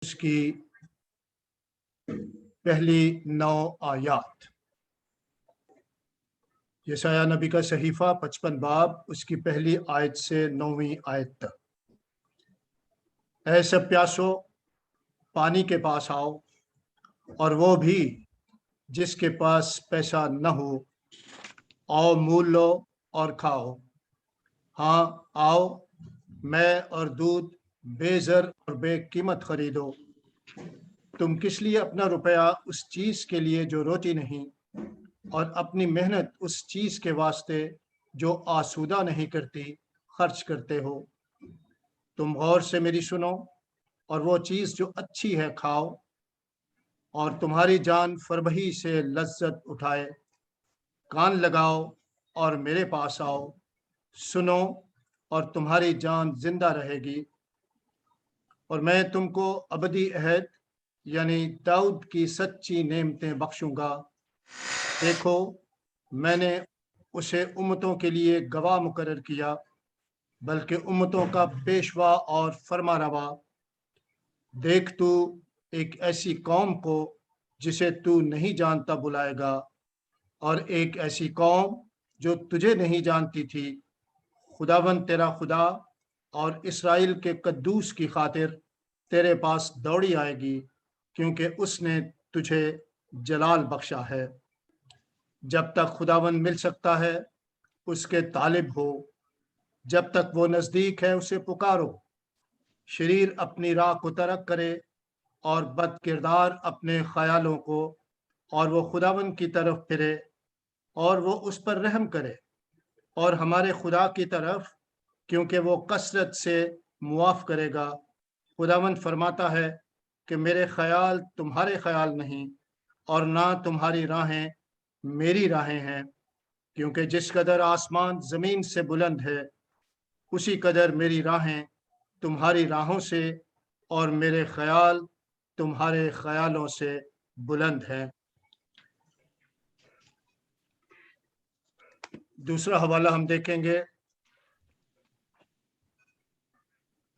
اس کی پہلی 9 آیات۔ یسایہ نبی کا صحیفہ 55 باب اس کی پہلی آیت سے 9ویں آیت تک۔ اے سب پیاسو، پانی کے پاس آؤ، اور وہ بھی جس کے پاس پیسہ نہ ہو، آؤ مول لو اور کھاؤ۔ ہاں آؤ، میں اور دودھ بے زر اور بے قیمت خریدو۔ تم کس لیے اپنا روپیہ اس چیز کے لیے جو روتی نہیں، اور اپنی محنت اس چیز کے واسطے جو آسودہ نہیں کرتی خرچ کرتے ہو؟ تم غور سے میری سنو، اور وہ چیز جو اچھی ہے کھاؤ، اور تمہاری جان فربہی سے لذت اٹھائے۔ کان لگاؤ اور میرے پاس آؤ، سنو اور تمہاری جان زندہ رہے گی، اور میں تم کو ابدی عہد یعنی داؤد کی سچی نعمتیں بخشوں گا۔ دیکھو، میں نے اسے امتوں کے لیے گواہ مقرر کیا، بلکہ امتوں کا پیشوا اور فرما روا۔ دیکھ، تو ایک ایسی قوم کو جسے تو نہیں جانتا بلائے گا، اور ایک ایسی قوم جو تجھے نہیں جانتی تھی۔ خداوند تیرا خدا اور اسرائیل کے قدوس کی خاطر تیرے پاس دوڑی آئے گی، کیونکہ اس نے تجھے جلال بخشا ہے۔ جب تک خداوند مل سکتا ہے اس کے طالب ہو، جب تک وہ نزدیک ہے اسے پکارو۔ شریر اپنی راہ کو ترک کرے اور بد کردار اپنے خیالوں کو، اور وہ خداوند کی طرف پھرے اور وہ اس پر رحم کرے، اور ہمارے خدا کی طرف، کیونکہ وہ کثرت سے معاف کرے گا۔ خداوند فرماتا ہے کہ میرے خیال تمہارے خیال نہیں، اور نہ تمہاری راہیں میری راہیں ہیں، کیونکہ جس قدر آسمان زمین سے بلند ہے، اسی قدر میری راہیں تمہاری راہوں سے اور میرے خیال تمہارے خیالوں سے بلند ہیں۔ دوسرا حوالہ ہم دیکھیں گے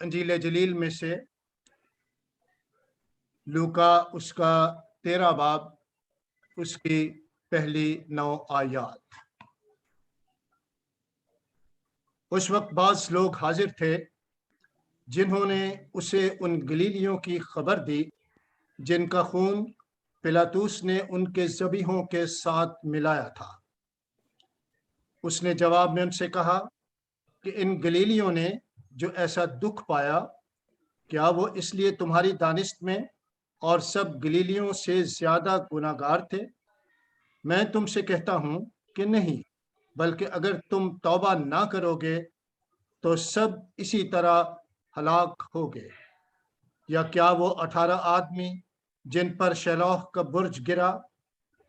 انجیل جلیل میں سے لوکا اس کا 13 باب اس کی پہلی 9 آیات۔ اس وقت بعض لوگ حاضر تھے جنہوں نے اسے ان گلیلیوں کی خبر دی جن کا خون پلاطوس نے ان کے ذبیحوں کے ساتھ ملایا تھا۔ اس نے جواب میں ان سے کہا کہ ان گلیلیوں نے جو ایسا دکھ پایا، کیا وہ اس لیے تمہاری دانست میں اور سب گلیلیوں سے زیادہ گناہ گار تھے؟ میں تم سے کہتا ہوں کہ نہیں، بلکہ اگر تم توبہ نہ کرو گے تو سب اسی طرح ہلاک ہوگے۔ یا کیا وہ 18 آدمی جن پر شیلوہ کا برج گرا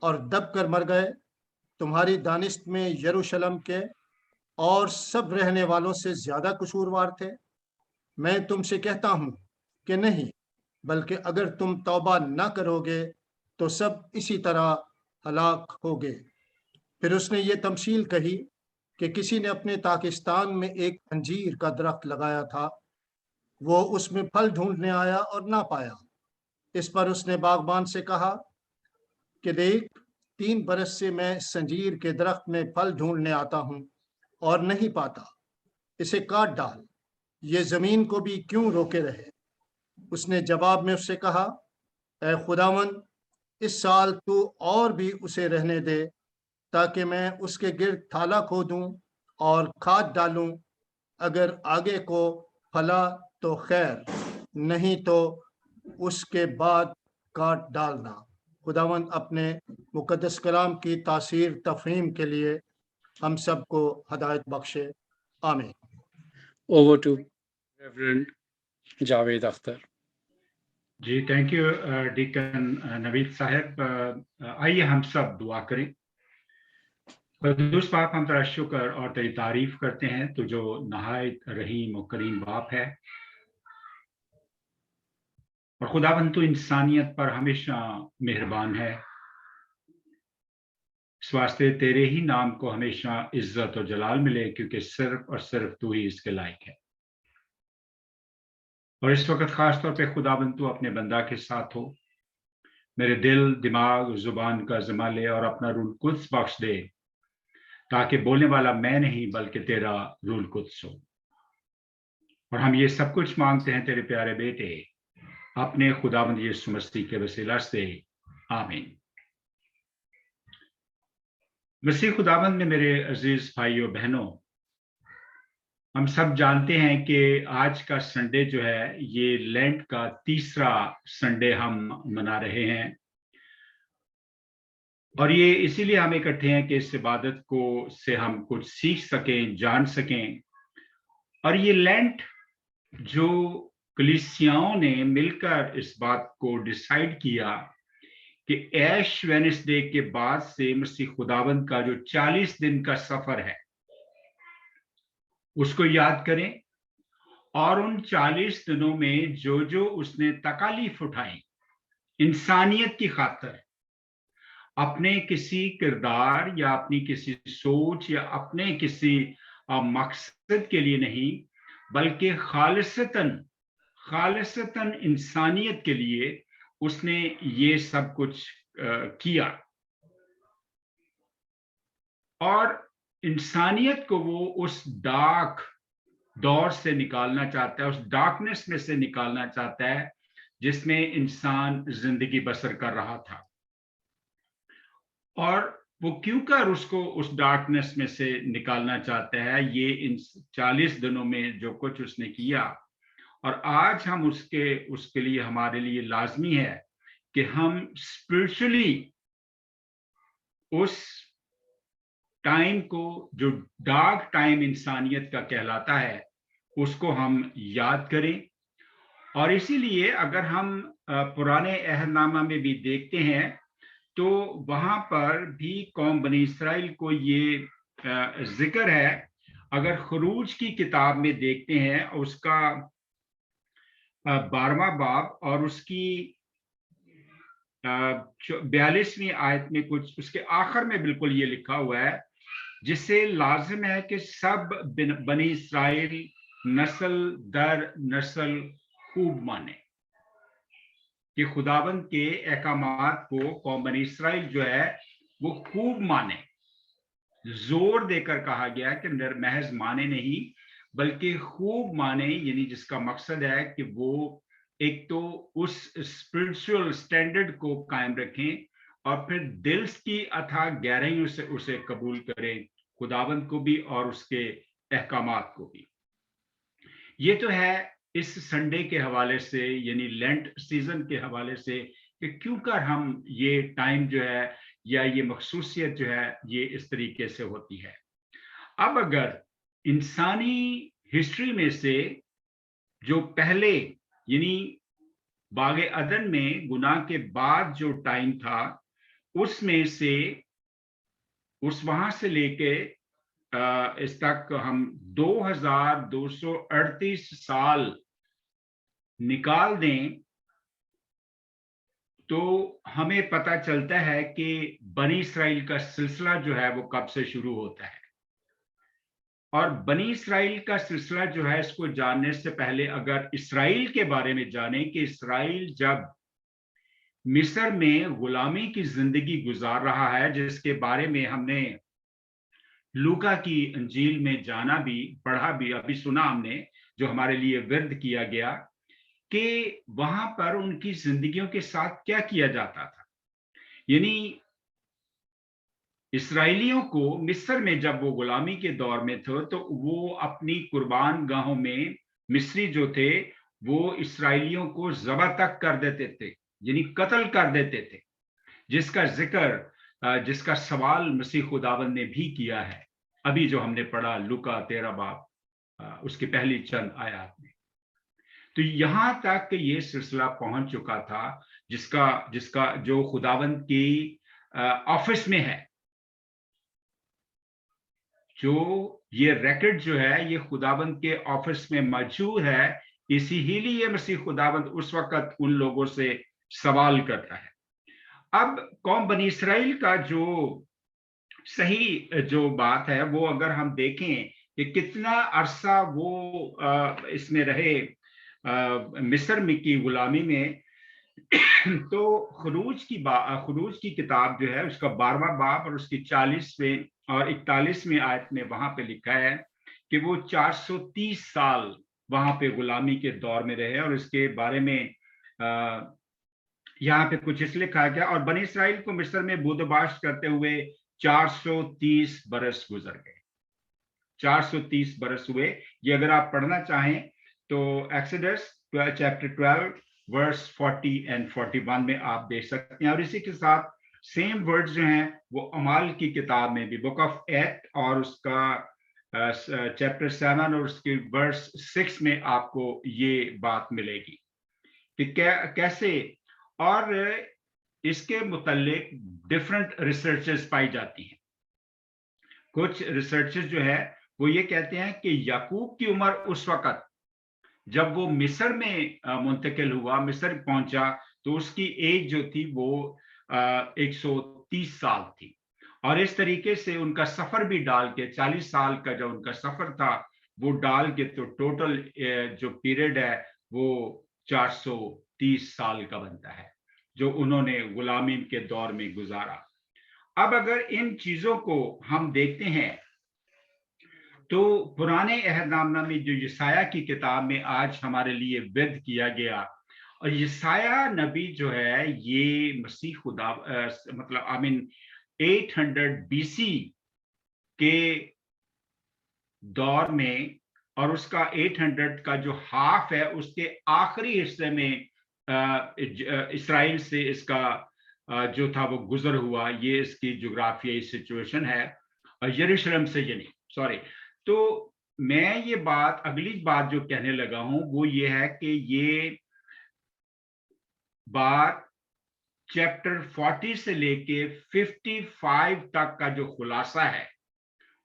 اور دب کر مر گئے، تمہاری دانست میں یروشلم کے اور سب رہنے والوں سے زیادہ قصوروار تھے؟ میں تم سے کہتا ہوں کہ نہیں، بلکہ اگر تم توبہ نہ کرو گے تو سب اسی طرح ہلاک ہوگے۔ پھر اس نے یہ تمثیل کہی کہ کسی نے اپنے پاکستان میں ایک انجیر کا درخت لگایا تھا۔ وہ اس میں پھل ڈھونڈنے آیا اور نہ پایا۔ اس پر اس نے باغبان سے کہا کہ دیکھ، 3 برس سے میں انجیر کے درخت میں پھل ڈھونڈنے آتا ہوں اور نہیں پاتا، اسے کاٹ ڈال، یہ زمین کو بھی کیوں روکے رہے؟ اس نے جواب میں اس سے کہا، اے خداوند، اس سال تو اور بھی اسے رہنے دے، تاکہ میں اس کے گرد تھالہ کھودوں اور کھاد ڈالوں۔ اگر آگے کو پھلا تو خیر، نہیں تو اس کے بعد کاٹ ڈالنا۔ خداوند اپنے مقدس کلام کی تاثیر تفہیم کے لیے ہم سب کو ہدایت بخشے، آمین۔ Over to Reverend Javed Akhtar. جی تھینک یو ڈیکن نوید صاحب۔ آئیے ہم سب دعا کریں۔ قدوس پاک، ہم تیرا شکر اور تیری تعریف کرتے ہیں، تو جو نہایت رحیم و کریم باپ ہے، اور خداوند تو انسانیت پر ہمیشہ مہربان ہے۔ اس واسطے تیرے ہی نام کو ہمیشہ عزت اور جلال ملے، کیونکہ صرف اور صرف تو ہی اس کے لائق ہے۔ اور اس وقت خاص طور پہ خداوند تو اپنے بندہ کے ساتھ ہو، میرے دل، دماغ، زبان کا ذمہ لے اور اپنا روح القدس بخش دے، تاکہ بولنے والا میں نہیں بلکہ تیرا روح القدس ہو۔ اور ہم یہ سب کچھ مانگتے ہیں تیرے پیارے بیٹے اپنے خداوند یسوع مسیح کے وسیلہ سے، آمین۔ مسیح خداوند میں میرے عزیز بھائیوں بہنوں، ہم سب جانتے ہیں کہ آج کا سنڈے جو ہے یہ لینٹ کا تیسرا سنڈے ہم منا رہے ہیں، اور یہ اسی لیے ہم اکٹھے ہیں کہ اس عبادت کو سے ہم کچھ سیکھ سکیں، جان سکیں۔ اور یہ لینٹ جو کلیسیاؤں نے مل کر اس بات کو ڈیسائیڈ کیا کہ ایش وینسڈے کے بعد سے مسیح خداوند کا جو 40 دن کا سفر ہے اس کو یاد کریں، اور ان 40 دنوں میں جو اس نے تکالیف اٹھائی انسانیت کی خاطر، اپنے کسی کردار یا اپنی کسی سوچ یا اپنے کسی مقصد کے لیے نہیں، بلکہ خالصتاً انسانیت کے لیے اس نے یہ سب کچھ کیا، اور انسانیت کو وہ اس ڈارک دور سے نکالنا چاہتا ہے، اس ڈارکنس میں سے نکالنا چاہتا ہے جس میں انسان زندگی بسر کر رہا تھا۔ اور وہ کیوں کر اس کو اس ڈارکنس میں سے نکالنا چاہتا ہے، یہ ان 40 دنوں میں جو کچھ اس نے کیا، اور آج ہم اس کے لیے ہمارے لیے لازمی ہے کہ ہم اسپرچولی اس ٹائم کو جو ڈارک ٹائم انسانیت کا کہلاتا ہے اس کو ہم یاد کریں۔ اور اسی لیے اگر ہم پرانے عہد نامہ میں بھی دیکھتے ہیں تو وہاں پر بھی قوم بنی اسرائیل کو یہ ذکر ہے۔ اگر خروج کی کتاب میں دیکھتے ہیں اس کا 12واں باب اور اس کی 42ویں آیت میں کچھ اس کے آخر میں بالکل یہ لکھا ہوا ہے، جس سے لازم ہے کہ سب بنی اسرائیل نسل در نسل خوب مانے، کہ خداوند کے احکامات کو قوم بنی اسرائیل جو ہے وہ خوب مانے۔ زور دے کر کہا گیا کہ محض مانے نہیں بلکہ خوب مانے، یعنی جس کا مقصد ہے کہ وہ ایک تو اس اسپرچول سٹینڈرڈ کو قائم رکھیں اور پھر دل کی اتھا گہرائیوں سے اسے قبول کریں، خداوند کو بھی اور اس کے احکامات کو بھی۔ یہ تو ہے اس سنڈے کے حوالے سے، یعنی لینٹ سیزن کے حوالے سے، کہ کیوں کر ہم یہ ٹائم جو ہے یا یہ مخصوصیت جو ہے یہ اس طریقے سے ہوتی ہے۔ اب اگر انسانی ہسٹری میں سے جو پہلے، یعنی باغ عدن میں گناہ کے بعد جو ٹائم تھا، اس میں سے وہاں سے لے کے اس تک ہم 2238 سال نکال دیں تو ہمیں پتہ چلتا ہے کہ بنی اسرائیل کا سلسلہ جو ہے وہ کب سے شروع ہوتا ہے۔ اور بنی اسرائیل کا سلسلہ جو ہے اس کو جاننے سے پہلے اگر اسرائیل کے بارے میں جانیں کہ اسرائیل جب مصر میں غلامی کی زندگی گزار رہا ہے، جس کے بارے میں ہم نے لوکا کی انجیل میں جانا بھی، پڑھا بھی، ابھی سنا ہم نے، جو ہمارے لیے ورد کیا گیا، کہ وہاں پر ان کی زندگیوں کے ساتھ کیا کیا جاتا تھا۔ یعنی اسرائیلیوں کو مصر میں جب وہ غلامی کے دور میں تھے تو وہ اپنی قربان گاہوں میں مصری جو تھے وہ اسرائیلیوں کو ذبح تک کر دیتے تھے، یعنی قتل کر دیتے تھے، جس کا ذکر، جس کا سوال مسیح خداوند نے بھی کیا ہے، ابھی جو ہم نے پڑھا لوکا 13 باب اس کی پہلی چند آیات میں۔ تو یہاں تک کہ یہ سلسلہ پہنچ چکا تھا جس کا جو خداوند کی آفس میں ہے، جو یہ ریکارڈ جو ہے یہ خداوند کے آفس میں موجود ہے، اسی ہی لیے مسیح خداوند اس وقت ان لوگوں سے سوال کرتا ہے۔ اب قوم بنی اسرائیل کا جو صحیح جو بات ہے وہ اگر ہم دیکھیں کہ کتنا عرصہ وہ اس میں رہے، मिस्र की गुलामी में तो खरूज की किताब जो है उसका 12वां बाब और उसकी 40वें और 41वें आयत में वहां पे लिखा है कि वो 430 साल वहां पे गुलामी के दौर में रहे, और इसके बारे में यहाँ पे कुछ इसलिए लिखा गया, और बनी इसराइल को मिस्र में बूदबाश करते हुए 430 बरस गुजर गए। 430 बरस हुए। ये अगर आप पढ़ना चाहें तो एक्सोडस चैप्टर 12 वर्स 40 एंड 41 में आप देख सकते हैं। और इसी के साथ सेम वर्ड्स जो हैं वो अमाल की किताब में भी, बुक ऑफ एक्ट और उसका चैप्टर 7 और उसके वर्स 6 में आपको ये बात मिलेगी कि कैसे, और इसके मुतालिक डिफरेंट रिसर्चेस पाई जाती हैं। कुछ रिसर्चेस जो है वो ये कहते हैं कि याकूब की उम्र उस वक्त जब वो मिस्र में मुंतकिल हुआ, मिस्र पहुंचा, तो उसकी एज जो थी वो 130 साल थी। और इस तरीके से उनका सफर भी डाल के 40 साल का जो उनका सफर था वो डाल के तो टोटल जो पीरियड है वो 430 साल का बनता है जो उन्होंने गुलामी के दौर में गुजारा। अब अगर इन चीजों को हम देखते हैं तो पुराने अहदनामा में जो यसाया की किताब में आज हमारे लिए विद किया गया, और यसाया नबी जो है ये मसीह खुदा मतलब आई मीन 800 BC के दौर में, और उसका 800 का जो हाफ है उसके आखिरी हिस्से में इसराइल से इसका जो था वो गुजर हुआ। ये इसकी जोग्राफियाई सिचुएशन है, और यरूशलेम से ये नहीं, सॉरी। तो मैं ये बात, अगली बात जो कहने लगा हूं वो ये है कि ये बात चैप्टर 40 से लेके 55 तक का जो खुलासा है,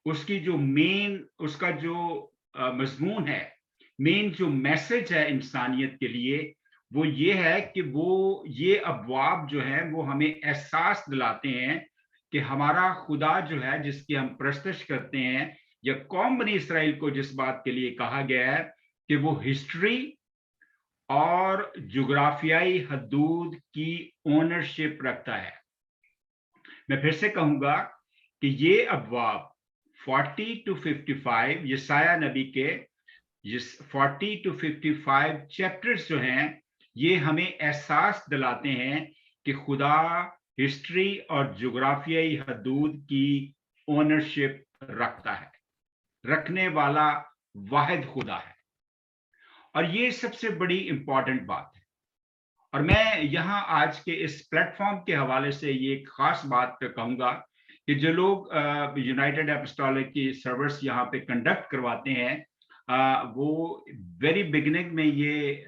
उसकी जो मेन, उसका जो मजमून है, मेन जो मैसेज है इंसानियत के लिए, वो ये है कि वो ये अबवाब जो है वो हमें एहसास दिलाते हैं कि हमारा खुदा जो है जिसकी हम प्रस्तश करते हैं, या कौम बनी इसराइल को जिस बात के लिए कहा गया है कि वो हिस्ट्री और जोग्राफियाई हदूद की ओनरशिप रखता है। मैं फिर से कहूंगा कि ये अबवाब 40 to 55 यसाया नबी के 40 to 55 चैप्टर्स जो हैं ये हमें एहसास दिलाते हैं कि खुदा हिस्ट्री और जोग्राफियाई हदूद की ओनरशिप रखता है, रखने वाला वाहिद खुदा है। और ये सबसे बड़ी इंपॉर्टेंट बात है। और मैं यहाँ आज के इस प्लेटफॉर्म के हवाले से ये खास बात कहूंगा कि जो लोग यूनाइटेड एपोस्टोलिक की सर्विस यहाँ पे कंडक्ट करवाते हैं, वो वेरी बिगिनिंग में ये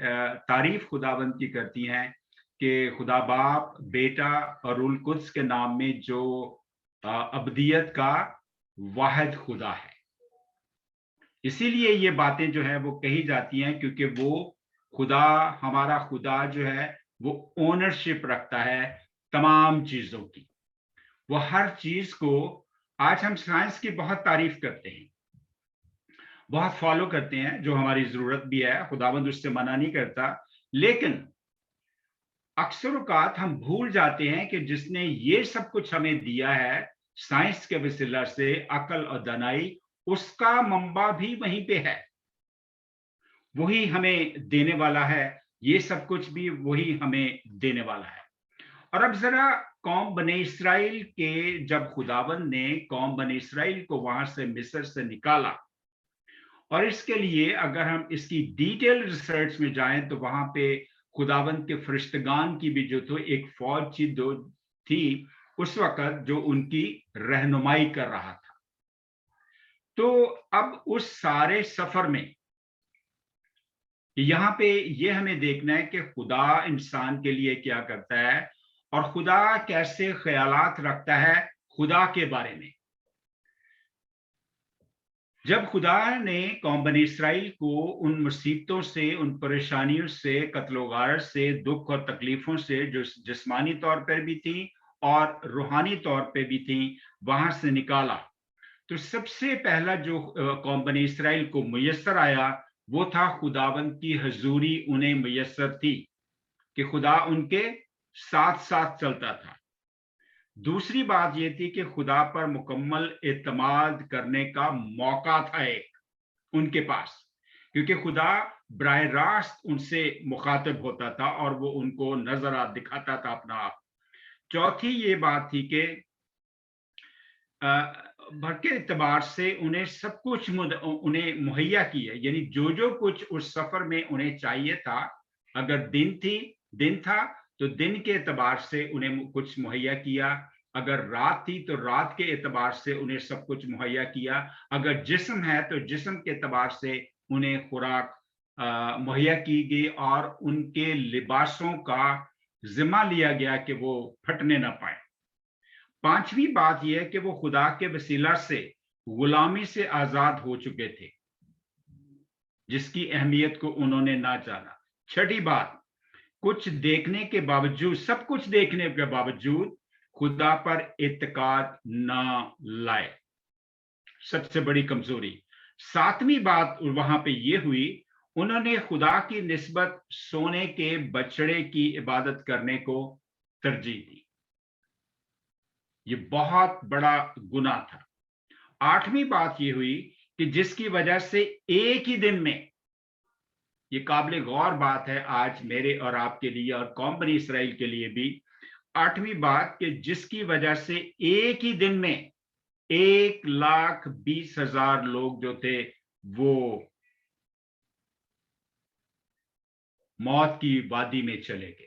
तारीफ खुदाबंद की करती हैं कि खुदा बाप, बेटा और रूल कुद्स के नाम में जो अब्दियत का वाहिद खुदा है। इसीलिए ये बातें जो है वो कही जाती हैं क्योंकि वो खुदा, हमारा खुदा जो है वो ओनरशिप रखता है तमाम चीजों की। वो हर चीज को, आज हम साइंस की बहुत तारीफ करते हैं, बहुत फॉलो करते हैं, जो हमारी जरूरत भी है, खुदाबंद उससे मना नहीं करता, लेकिन अक्सर औकात हम भूल जाते हैं कि जिसने ये सब कुछ हमें दिया है साइंस के वसीला से, अकल और दानाई, उसका मंबा भी वहीं पे है, वही हमें देने वाला है, ये सब कुछ भी वही हमें देने वाला है। और अब जरा कौम बने इसराइल के, जब खुदाबंद ने कौम बने इसराइल को वहां से मिस्र से निकाला, और इसके लिए अगर हम इसकी डिटेल रिसर्च में जाएं तो वहां पे खुदाबंद के फरिश्तगान की भी जो तो एक फौज थी उस वक्त जो उनकी रहनुमाई कर रहा था। तो अब उस सारे सफर में यहाँ पे ये हमें देखना है कि खुदा इंसान के लिए क्या करता है और खुदा कैसे ख्यालात रखता है खुदा के बारे में। जब खुदा ने कौम बनी इसराइल को उन मुसीबतों से, उन परेशानियों से, कत्लो गारत से, दुख और तकलीफों से जो जिस्मानी तौर पर भी थी और रूहानी तौर पे भी थी, वहां से निकाला, तो सबसे पहला जो कौम बनी इसराइल को मुयस्सर आया وہ تھا خداوند کی حضوری انہیں میسر تھی کہ خدا ان کے ساتھ ساتھ چلتا تھا. دوسری بات یہ تھی کہ خدا پر مکمل اعتماد کرنے کا موقع تھا ایک ان کے پاس, کیونکہ خدا براہ راست ان سے مخاطب ہوتا تھا اور وہ ان کو نظرات دکھاتا تھا اپنا آپ. چوتھی یہ بات تھی کہ بھر کے اعتبار سے انہیں سب کچھ انہیں مہیا کیا, یعنی جو کچھ اس سفر میں انہیں چاہیے تھا, اگر دن تھا تو دن کے اعتبار سے انہیں کچھ مہیا کیا, اگر رات تھی تو رات کے اعتبار سے انہیں سب کچھ مہیا کیا, اگر جسم ہے تو جسم کے اعتبار سے انہیں خوراک مہیا کی گئی اور ان کے لباسوں کا ذمہ لیا گیا کہ وہ پھٹنے نہ پائے. پانچویں بات یہ ہے کہ وہ خدا کے وسیلہ سے غلامی سے آزاد ہو چکے تھے, جس کی اہمیت کو انہوں نے نہ جانا. چھٹی بات, کچھ دیکھنے کے باوجود, سب کچھ دیکھنے کے باوجود خدا پر اعتقاد نہ لائے, سب سے بڑی کمزوری. ساتویں بات وہاں پہ یہ ہوئی, انہوں نے خدا کی نسبت سونے کے بچڑے کی عبادت کرنے کو ترجیح دی. یہ بہت بڑا گناہ تھا. آٹھویں بات یہ ہوئی کہ جس کی وجہ سے ایک ہی دن میں, یہ قابل غور بات ہے آج میرے اور آپ کے لیے اور قوم بنی اسرائیل کے لیے بھی, آٹھویں بات کہ جس کی وجہ سے ایک ہی دن میں 1,20,000 لوگ جو تھے وہ موت کی وادی میں چلے گئے,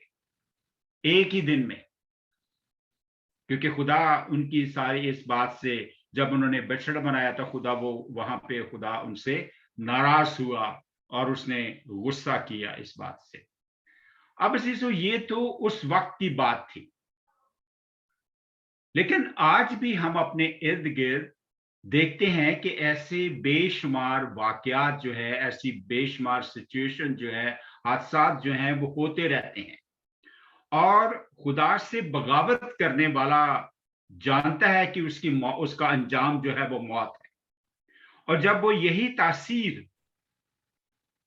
ایک ہی دن میں. کیونکہ خدا ان کی ساری اس بات سے, جب انہوں نے بچڑا بنایا تھا خدا, وہ وہاں پہ خدا ان سے ناراض ہوا اور اس نے غصہ کیا اس بات سے. اب عزیزو یہ تو اس وقت کی بات تھی, لیکن آج بھی ہم اپنے ارد گرد دیکھتے ہیں کہ ایسے بے شمار واقعات جو ہے, ایسی بے شمار سچویشن جو ہے, حادثات جو ہیں وہ ہوتے رہتے ہیں, اور خدا سے بغاوت کرنے والا جانتا ہے کہ اس کا انجام جو ہے وہ موت ہے. اور جب وہ یہی تاثیر,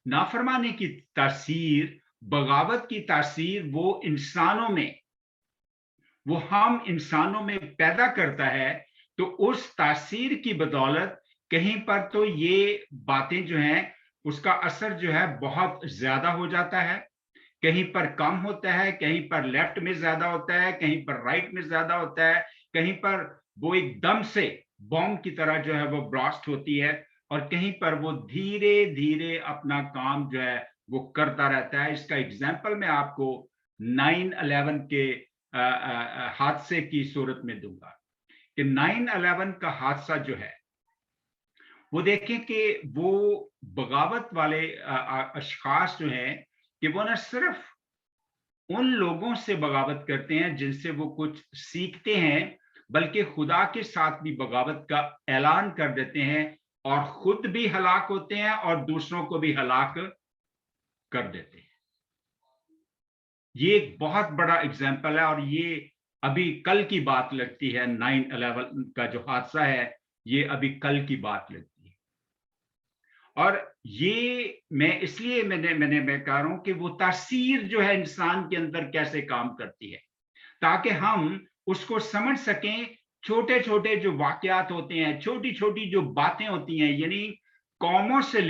نافرمانی کی تاثیر, بغاوت کی تاثیر وہ انسانوں میں, وہ ہم انسانوں میں پیدا کرتا ہے, تو اس تاثیر کی بدولت کہیں پر تو یہ باتیں جو ہیں اس کا اثر جو ہے بہت زیادہ ہو جاتا ہے, کہیں پر کم ہوتا ہے, کہیں پر لیفٹ میں زیادہ ہوتا ہے, کہیں پر رائٹ میں زیادہ ہوتا ہے, کہیں پر وہ ایک دم سے بوم کی طرح جو ہے وہ براسٹ ہوتی ہے, اور کہیں پر وہ دھیرے دھیرے اپنا کام جو ہے وہ کرتا رہتا ہے. اس کا ایگزامپل میں آپ کو 9/11 کے حادثے کی صورت میں دوں گا کہ 9/11 کا حادثہ جو ہے وہ دیکھیں کہ وہ بغاوت والے اشخاص جو ہیں کہ وہ نہ صرف ان لوگوں سے بغاوت کرتے ہیں جن سے وہ کچھ سیکھتے ہیں, بلکہ خدا کے ساتھ بھی بغاوت کا اعلان کر دیتے ہیں اور خود بھی ہلاک ہوتے ہیں اور دوسروں کو بھی ہلاک کر دیتے ہیں. یہ ایک بہت بڑا اگزامپل ہے, اور یہ ابھی کل کی بات لگتی ہے. 9/11 کا جو حادثہ ہے یہ ابھی کل کی بات لگتی ہے, اور یہ میں اس لیے میں کہہ رہا ہوں کہ وہ تاثیر جو ہے انسان کے اندر کیسے کام کرتی ہے, تاکہ ہم اس کو سمجھ سکیں. چھوٹے چھوٹے جو واقعات ہوتے ہیں, چھوٹی چھوٹی جو باتیں ہوتی ہیں, یعنی قوموں سے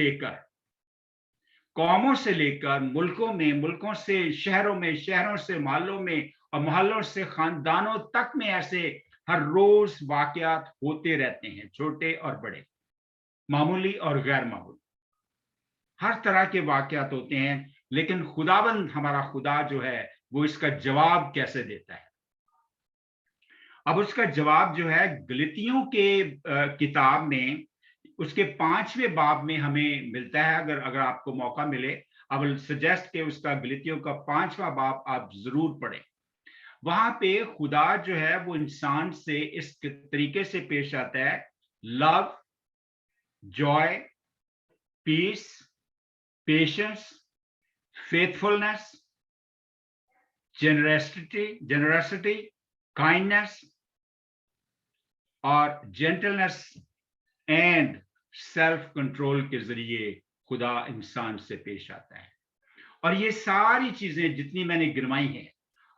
لے کر ملکوں سے شہروں میں, شہروں سے محلوں میں, اور محلوں سے خاندانوں تک میں ایسے ہر روز واقعات ہوتے رہتے ہیں, چھوٹے اور بڑے, معمولی اور غیر معمولی, ہر طرح کے واقعات ہوتے ہیں. لیکن خداوند ہمارا خدا جو ہے وہ اس کا جواب کیسے دیتا ہے؟ اب اس کا جواب جو ہے گلتیوں کے کتاب میں اس کے 5ویں باب میں ہمیں ملتا ہے. اگر آپ کو موقع ملے, I will suggest کہ اس کا گلتیوں کا 5واں باب آپ ضرور پڑھیں. وہاں پہ خدا جو ہے وہ انسان سے اس طریقے سے پیش آتا ہے: لو, جوائے, پیس, پیشنس, فیتھفلنس, جنرسٹی, کائنڈنس اور جینٹلنس اینڈ سیلف کنٹرول کے ذریعے खुदा इंसान से पेश आता है। और ये सारी चीजें जितनी मैंने गिनवाई हैं,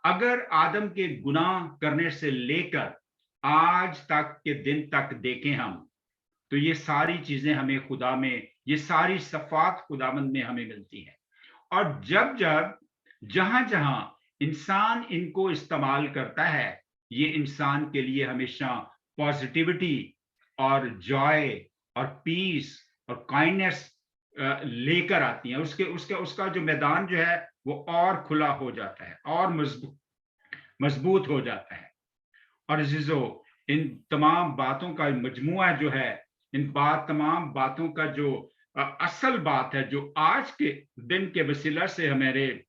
अगर आदम के गुनाह करने से लेकर आज तक के दिन तक देखें हम, तो ये सारी चीजें हमें खुदा में, ये सारी सफात खुदावंद में हमें मिलती है। और जब जब जहां जहां इंसान इनको इस्तेमाल करता है, ये इंसान के लिए हमेशा पॉजिटिविटी और जॉय और पीस और काइंडनेस लेकर आती हैं। उसका जो मैदान जो है वो और खुला हो जाता है और मजबूत हो जाता है। और अजीजों, इन तमाम बातों का मजमुआ जो है, इन तमाम बातों का जो असल बात है, जो आज के दिन के वसीला से हमारे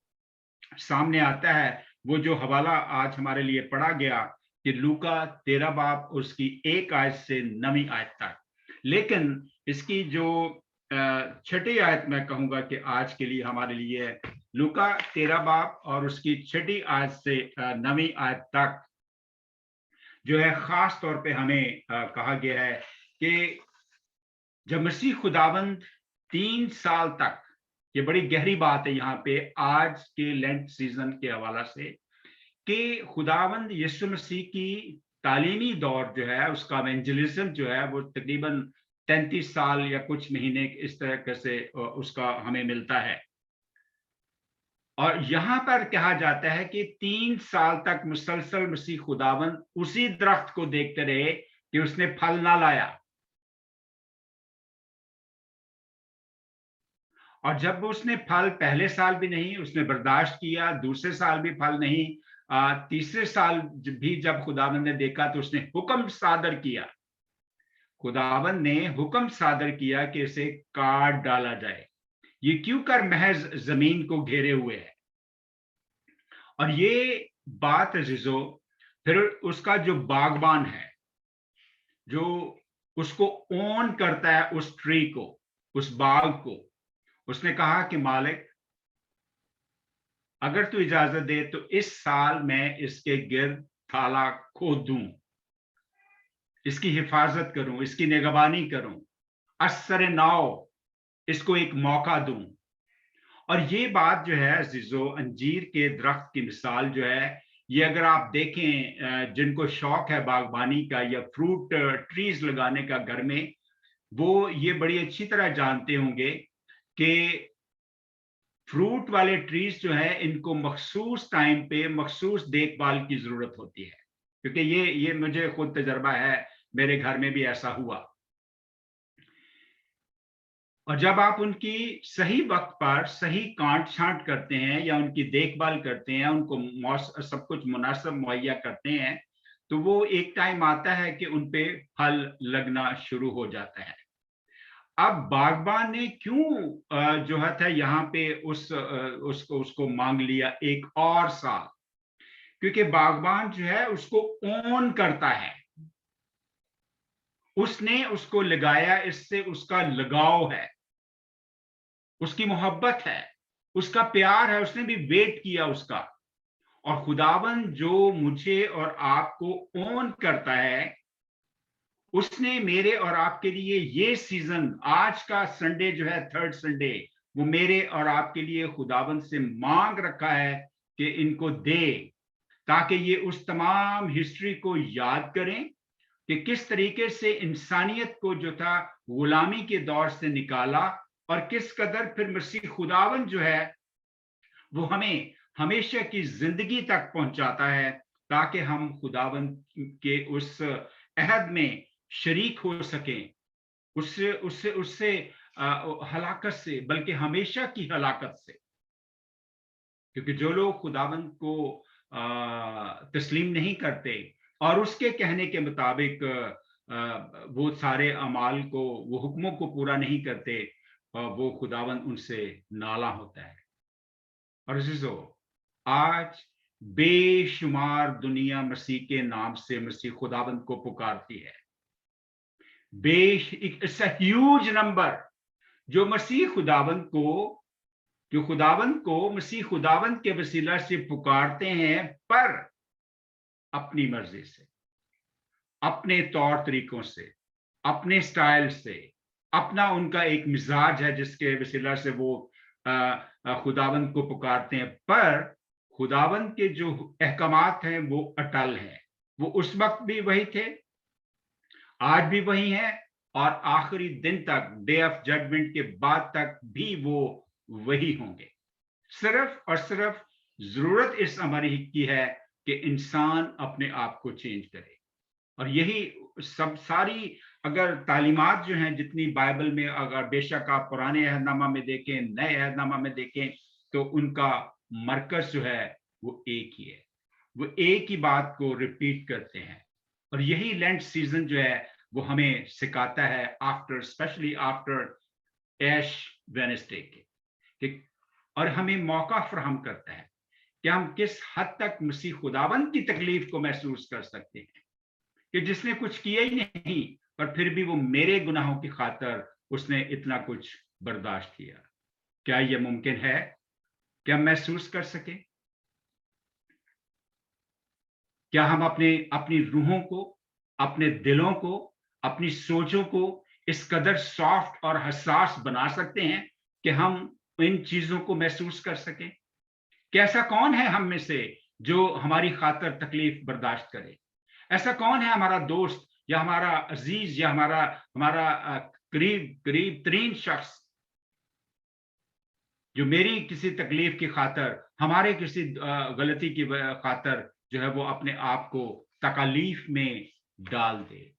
सामने आता है, वो जो हवाला आज हमारे लिए पढ़ा गया कि लूका 13 बाब उसकी 1 आयत से 9वीं आयत तक। लेकिन इसकी जो 6ठी आयत मैं कहूंगा कि आज के लिए हमारे लिए है, लूका 13 बाब और उसकी 6ठी आयत से 9वीं आयत तक जो है, खास तौर पे हमें कहा गया है कि जब मसीह खुदावंद 3 साल तक, ये बड़ी गहरी बात है यहाँ पे आज के लेंट सीजन के हवाला से, कि खुदावंद यीशु मसीह की तालीमी दौर जो है, उसका एवेंजलिज्म जो है, वो तकरीबन 33 साल या कुछ महीने इस तरह से उसका हमें मिलता है। और यहां पर कहा जाता है कि 3 साल तक मुसलसल मसीह खुदावंद उसी दरख्त को देखते रहे कि उसने फल ना लाया। और जब उसने फल, पहले साल भी नहीं उसने बर्दाश्त किया, दूसरे साल भी फल नहीं, तीसरे साल भी जब खुदावंद ने देखा तो उसने हुक्म सादर किया। खुदावंद ने हुक्म सादर किया कि इसे काट डाला जाए, ये क्यों कर महज जमीन को घेरे हुए है। और ये बात अजीजों, फिर उसका जो बागबान है, जो उसको ओन करता है, उस ट्री को, उस बाग को, उसने कहा कि मालिक, अगर तू इजाजत दे तो इस साल मैं इसके गिर्द थाला खोद दूं, इसकी हिफाजत करूं, इसकी निगरानी करूं, असर नाव इसको एक मौका दूं। और ये बात जो है अजीजों, अंजीर के दरख्त की मिसाल जो है, ये अगर आप देखें, जिनको शौक है बागबानी का या फ्रूट ट्रीज लगाने का घर में, वो ये बड़ी अच्छी तरह जानते होंगे कि फ्रूट वाले ट्रीज जो है, इनको मखसूस टाइम पे मखसूस देखभाल की जरूरत होती है, क्योंकि ये मुझे खुद तजर्बा है, मेरे घर में भी ऐसा हुआ। और जब आप उनकी सही वक्त पर सही काट छांट करते हैं या उनकी देखभाल करते हैं, उनको सब कुछ मुनासिब मुहैया करते हैं, तो वो एक टाइम आता है कि उन पे फल लगना शुरू हो जाता है। अब बागबान ने क्यों जो है यहाँ पे उसको मांग लिया एक और साल, क्योंकि बागबान जो है उसको ओन करता है, उसने उसको लगाया, इससे उसका लगाव है, उसकी मोहब्बत है, उसका प्यार है, उसने भी वेट किया उसका। और खुदावन जो मुझे और आपको ओन करता है, उसने मेरे और आपके लिए ये सीजन, आज का संडे जो है, 3rd संडे, वो मेरे और आपके लिए खुदावन से मांग रखा है कि इनको दे, ताकि ये उस तमाम हिस्ट्री को याद करें कि किस तरीके से इंसानियत को जो था गुलामी के दौर से निकाला, और किस कदर फिर मसीह खुदावन जो है वो हमें हमेशा की जिंदगी तक पहुंचाता है, ताकि हम खुदावन के उस अहद में शरीक हो सकें, उससे हलाकत से, बल्कि हमेशा की हलाकत से। क्योंकि जो लोग खुदावन को तस्लीम नहीं करते और उसके कहने के मुताबिक वो सारे अमाल को, वो हुक्मों को पूरा नहीं करते, वो खुदावन उनसे नाला होता है। और अजीजों, आज बेशुमार दुनिया मसीह के नाम से मसीह खुदावंद को पुकारती है। इट्स अ ह्यूज नंबर जो खुदावंद को मसीह खुदावंद के वसीला से पुकारते हैं, पर अपनी मर्जी से, अपने तौर तरीकों से, अपने स्टाइल से, अपना उनका एक मिजाज है जिसके वसीला से वो खुदावंद को पुकारते हैं, पर खुदावंद के जो अहकामात हैं वो अटल हैं। वो उस वक्त भी वही थे, आज भी वही हैं, और आखिरी दिन तक, डे ऑफ जजमेंट के बाद तक भी वो वही होंगे। सिर्फ और सिर्फ जरूरत इस अमर की है कि इंसान अपने आप को चेंज करे। और यही सब सारी अगर तालीमात जो हैं जितनी बाइबल में, अगर बेशक आप पुराने अहदनामा में देखें, नए अहदनामा में देखें, तो उनका मरकज जो है वो एक ही है, वो एक ही बात को रिपीट करते हैं। और यही लेंट सीजन जो है वो हमें सिखाता है, आफ्टर, स्पेशली आफ्टर ऐश वेडनेसडे के, और हमें मौका फराहम करता है कि हम किस हद तक मसीह खुदावंद की तकलीफ को महसूस कर सकते हैं, कि जिसने कुछ किया ही नहीं पर फिर भी वो मेरे गुनाहों की खातिर उसने इतना कुछ बर्दाश्त किया। क्या यह मुमकिन है कि हम महसूस कर सकें? क्या हम अपनी रूहों को, अपने दिलों को, अपनी सोचों को इस कदर सॉफ्ट और हसास बना सकते हैं कि हम इन चीजों को महसूस कर सकें? कि ऐसा कौन है हम में से जो हमारी खातिर तकलीफ बर्दाश्त करे? ऐसा कौन है हमारा दोस्त या हमारा अजीज या हमारा करीब तरीन शख्स जो मेरी किसी तकलीफ की खातिर, हमारे किसी गलती की खातिर जो है वो अपने आप को तकलीफ में डाल दे?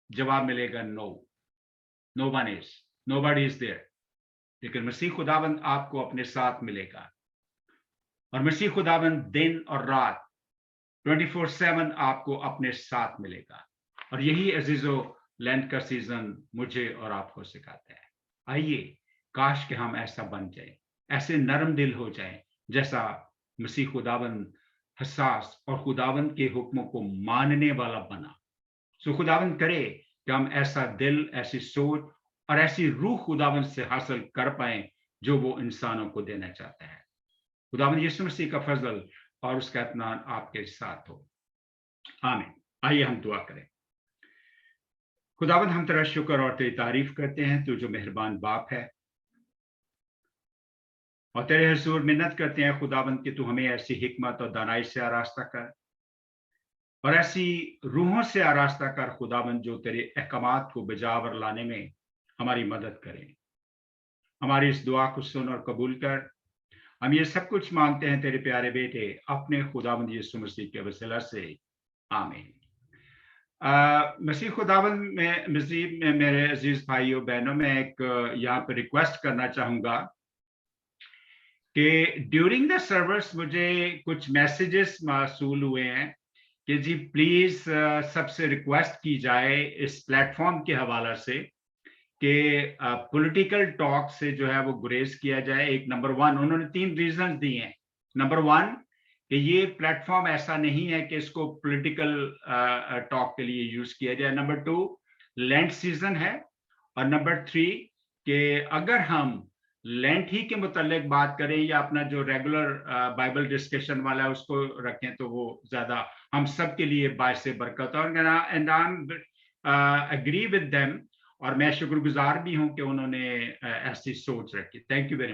जवाब मिलेगा नो, nobody is there। लेकिन मसीह खुदावंद आपको अपने साथ मिलेगा, और मसीह खुदावंद दिन और रात 24/7 आपको अपने साथ मिलेगा। और यही अजीजो लेंट का सीजन मुझे और आपको सिखाता है। आइए, काश कि हम ऐसा बन जाए, ऐसे नरम दिल हो जाए जैसा मसीह खुदावंद हसास और खुदावंद के हुक्मों को मानने वाला बना। सो खुदावंद करे कि हम ऐसा दिल, ऐसी सोच और ऐसी रूह खुदावंद से हासिल कर पाए जो वो इंसानों को देना चाहता है। खुदावंद यीशु मसीह का फजल और उसका इत्मीनान आपके साथ हो। आमीन। आइए हम दुआ करें। खुदावंद, हम तेरा शुक्र और तेरी तारीफ करते हैं, तू जो मेहरबान बाप है, और तेरे हुजूर मिन्नत करते हैं खुदावंद कि तू हमें ऐसी हिकमत और दानाई से आरास्ता कर, और ऐसी रूहों से आरास्ता कर खुदावंद जो तेरे अहकामात को बजावर लाने में हमारी मदद करें। हमारी इस दुआ को सुन और कबूल कर। हम ये सब कुछ मांगते हैं तेरे प्यारे बेटे अपने खुदावंद यीशु मसीह के वसीला से, आमीन। मसीह खुदावंद में मसीह में मेरे अजीज भाइयों बहनों, मैं एक यहाँ पर रिक्वेस्ट करना चाहूँगा कि ड्यूरिंग द सर्विस मुझे कुछ मैसेजेस मौसूल हुए हैं कि जी प्लीज़ सबसे रिक्वेस्ट की जाए इस प्लेटफॉर्म के हवाला से कि पॉलिटिकल टॉक से जो है वो गुरेज किया जाए। एक नंबर 1, उन्होंने 3 रीजन दिए हैं। नंबर 1 कि ये प्लेटफॉर्म ऐसा नहीं है कि इसको पॉलिटिकल टॉक के लिए यूज किया जाए। नंबर 2, लेंट सीजन है। और नंबर 3 कि अगर हम लेंट ही के मुतालिक बात करें या अपना जो रेगुलर बाइबल डिस्कशन वाला है उसको रखें तो वो ज्यादा हम सब के लिए बायस बरकत। और and I am agree with them, और मैं शुक्रगुजार भी हूं कि उन्होंने ऐसी सोच रखी। Thank you very much.